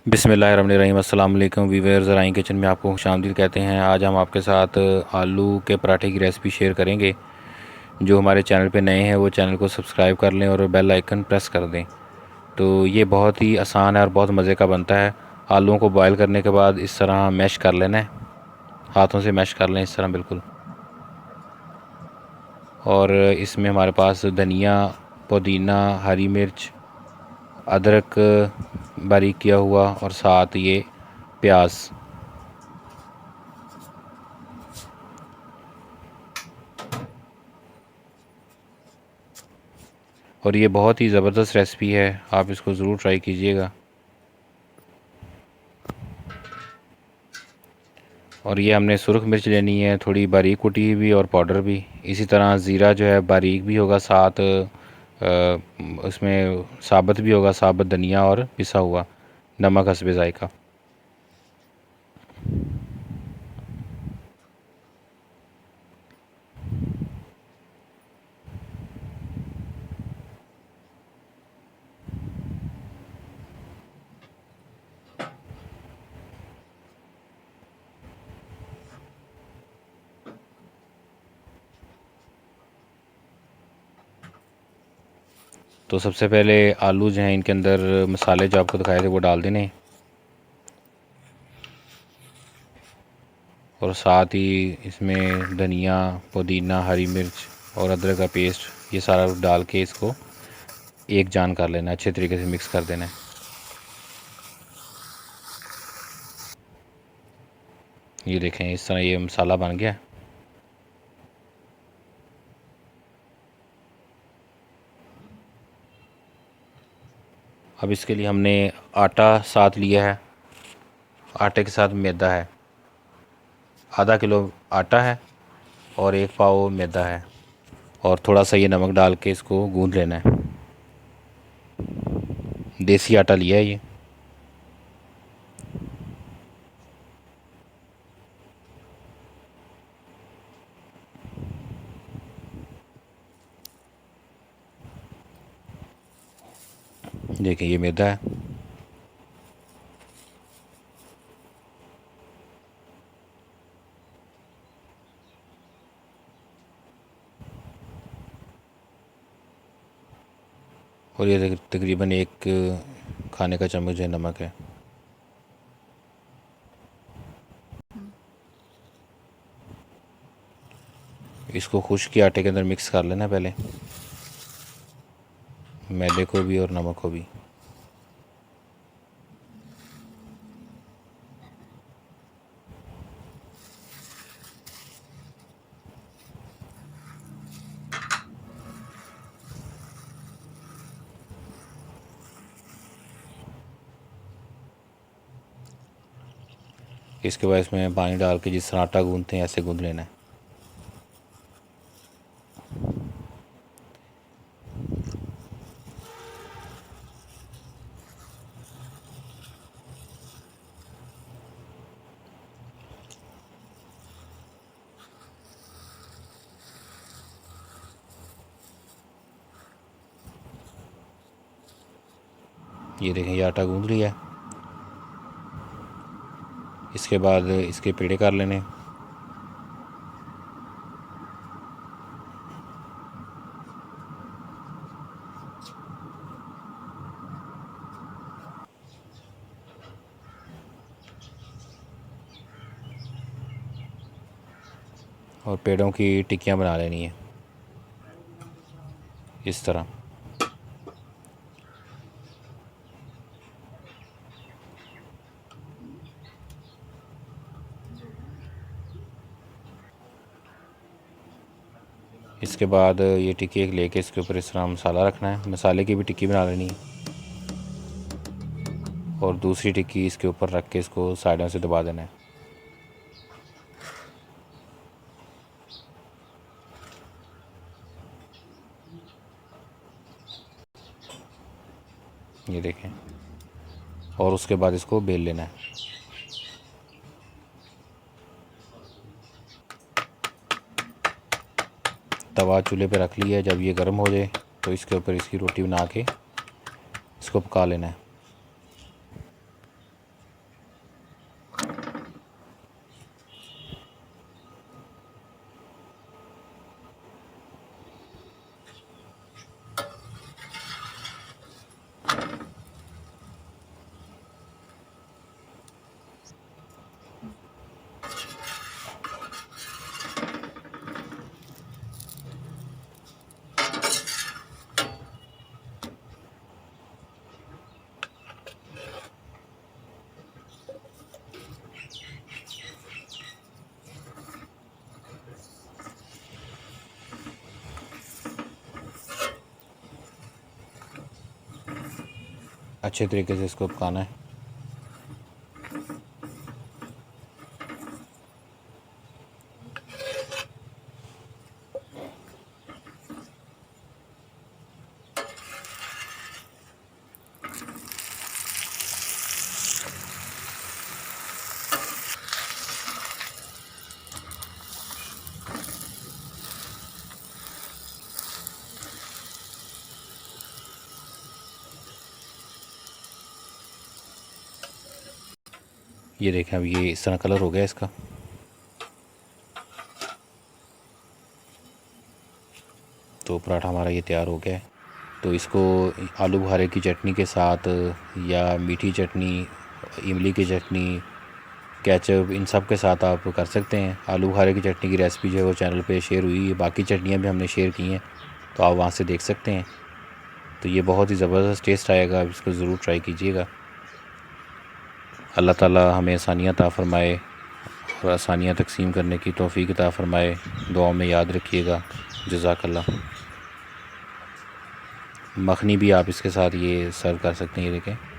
बिस्मिल्लाहिर्रहमानिर्रहीम। अस्सलाम वालेकुम वीवर्स, ज़राई किचन में आपको खुशामदीद कहते हैं। आज हम आपके साथ आलू के पराठे की रेसिपी शेयर करेंगे। जो हमारे चैनल पे नए हैं वो चैनल को सब्सक्राइब कर लें और बेल आइकन प्रेस कर दें। तो ये बहुत ही आसान है और बहुत मज़े का बनता है। आलूओं को बॉयल करने के बाद इस तरह मैश कर लेना है, हाथों से मैश कर लें इस तरह बिल्कुल। और इसमें हमारे पास धनिया, पुदीना, हरी मिर्च, अदरक बारीक किया हुआ और साथ ये प्याज। और ये बहुत ही ज़बरदस्त रेसिपी है, आप इसको ज़रूर ट्राई कीजिएगा। और ये हमने सुरख मिर्च लेनी है, थोड़ी बारीक कुटी हुई और पाउडर भी। इसी तरह ज़ीरा जो है बारीक भी होगा, साथ उसमें साबुत भी होगा, साबुत धनिया और पिसा हुआ। नमक हस्बे ज़ायका। तो सबसे पहले आलू जो हैं इनके अंदर मसाले जो आपको दिखाए थे वो डाल देने, और साथ ही इसमें धनिया, पुदीना, हरी मिर्च और अदरक का पेस्ट, ये सारा डाल के इसको एक जान कर लेना, अच्छे तरीके से मिक्स कर देना है। ये देखें इस तरह ये मसाला बन गया। अब इसके लिए हमने आटा साथ लिया है। आटे के साथ मैदा है, आधा किलो आटा है और एक पाव मैदा है। और थोड़ा सा ये नमक डाल के इसको गूंद लेना है। देसी आटा लिया है ये। देखिए ये मैदा है। और ये तकरीबन एक खाने का चम्मच है नमक है। इसको खुश्क के आटे के अंदर मिक्स कर लेना पहले, मैदे को भी और नमक को भी। इसके बाद इसमें पानी डाल के जिस तरह आटा गूंदते हैं ऐसे गूंद लेना है। ये देखें ये आटा गूंद लिया है। इसके बाद इसके पेड़े कर लेने। और पेड़ों की टिक्कियाँ बना लेनी है इस तरह। इसके बाद ये टिक्की एक लेके इसके ऊपर इस तरह मसाला रखना है, मसाले की भी टिक्की बना लेनी है। और दूसरी टिक्की इसके ऊपर रख के इसको साइडों से दबा देना है। ये देखें। और उसके बाद इसको बेल लेना है। तवा चूल्हे पे रख लिया है, जब ये गर्म हो जाए तो इसके ऊपर इसकी रोटी बना के इसको पका लेना है। अच्छे तरीके से इसको पकाना है। ये देखें, अब ये इस तरह कलर हो गया इसका। तो पराठा हमारा ये तैयार हो गया है। तो इसको आलू बुखारे की चटनी के साथ या मीठी चटनी, इमली की चटनी, केचप, इन सब के साथ आप कर सकते हैं। आलू बुखारे की चटनी की रेसिपी जो है वो चैनल पे शेयर हुई है, बाकी चटनियाँ भी हमने शेयर की हैं, तो आप वहाँ से देख सकते हैं। तो ये बहुत ही ज़बरदस्त टेस्ट आएगा, आप इसको ज़रूर ट्राई कीजिएगा। अल्लाह ताला हमें आसानियाँ अता फ़रमाए और आसानियाँ तकसीम करने की तौफ़ीक अता फ़रमाए। दुआओं में याद रखिएगा। जज़ाकल्लाह। मखनी भी आप इसके साथ ये सर्व कर सकते हैं। ये देखें।